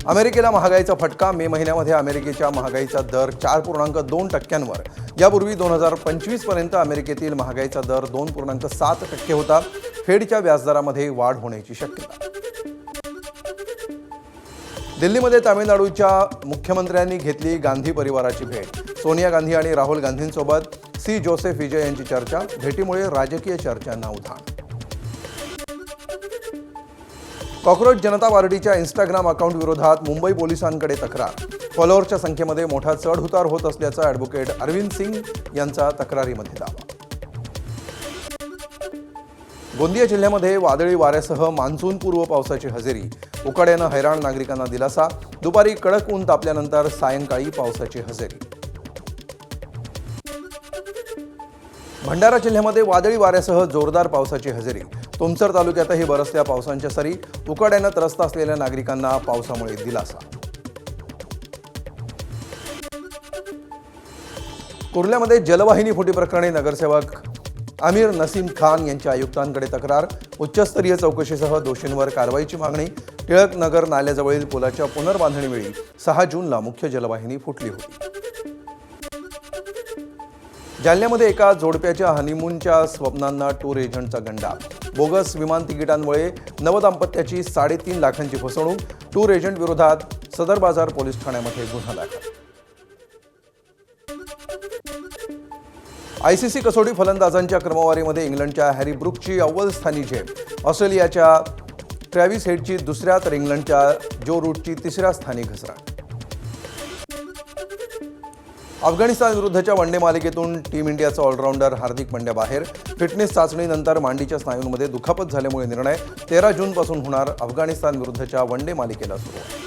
अमेरिकेला महागाईचा फटका। मे महिन्यामध्ये अमेरिकेच्या महागाईचा दर 4.2%वर। यापूर्वी 2025 पर्यंत अमेरिकेतील महागाईचा दर 2.7% होता। फेडच्या व्याजदरामध्ये वाढ होण्याची शक्यता। दिल्लीमध्ये तामिळनाडूच्या मुख्यमंत्र्यांनी घेतली गांधी परिवाराची भेट। सोनिया गांधी आणि राहुल गांधींसोबत सी जोसेफ विजय यांची चर्चा। भेटीमुळे राजकीय चर्चांना उधाण। कॉकरोच जनता पार्टीच्या इंस्टाग्राम अकाउंट विरोधात मुंबई पोलिसांकडे तक्रार। फॉलोअर्सच्या संख्येमध्ये मोठा चढउतार होत असल्याचा ॲडव्होकेट अरविंद सिंग यांचा तक्रारीमध्ये दावा। गोंदिया जिल्ह्यामध्ये वादळी वाऱ्यासह मान्सूनपूर्व पावसाची हजेरी। उकाड्यानं हैराण नागरिकांना दिलासा। दुपारी कडक ऊन तापल्यानंतर सायंकाळी पावसाची हजेरी। भंडारा जिल्ह्यामध्ये वादळी वाऱ्यासह जोरदार पावसाची हजेरी। तुमसर तालुक्यातही बरसल्या पावसांच्या सरी। उकाड्यानं त्रस्त असलेल्या नागरिकांना पावसामुळे दिलासा। कुर्ल्यामध्ये जलवाहिनी फुटी प्रकरणी नगरसेवक आमिर नसीम खान यांच्या आयुक्तांकडे तक्रार। उच्चस्तरीय चौकशीसह दोषींवर कारवाईची मागणी। टिळक नगर नाल्याजवळील पुलाच्या पुनर्बांधणीवेळी 6 जूनला मुख्य जलवाहिनी फुटली होती। जालन्यामध्ये एका जोडप्याच्या हनीमूनच्या स्वप्नांना टूर एजंटचा गंडा। बोगस विमान तिकिटांमुळे नवदाम्पत्याची 3.5 लाखांची फसवणूक। टूर एजंट विरोधात सदर बाजार पोलीस ठाण्यामध्ये गुन्हा दाखल। आयसीसी कसोटी फलंदाजांच्या क्रमवारीमध्ये इंग्लंडच्या हॅरी ब्रूकची अव्वल स्थानी झेप। ऑस्ट्रेलियाच्या ट्रॅव्हिस हेडची दुसऱ्या तर इंग्लंडच्या जो रूटची तिसऱ्या स्थानी घसरण। अफगाणिस्तान विरुद्धच्या वनडे मालिकेतून टीम इंडियाचा ऑलराऊंडर हार्दिक पंड्या बाहेर। फिटनेस चाचणीनंतर मांडीच्या स्नायूंमध्ये दुखापत झाल्यामुळे निर्णय। 13 जूनपासून होणार अफगाणिस्तान विरुद्धच्या वनडे मालिकेला सुरुवात।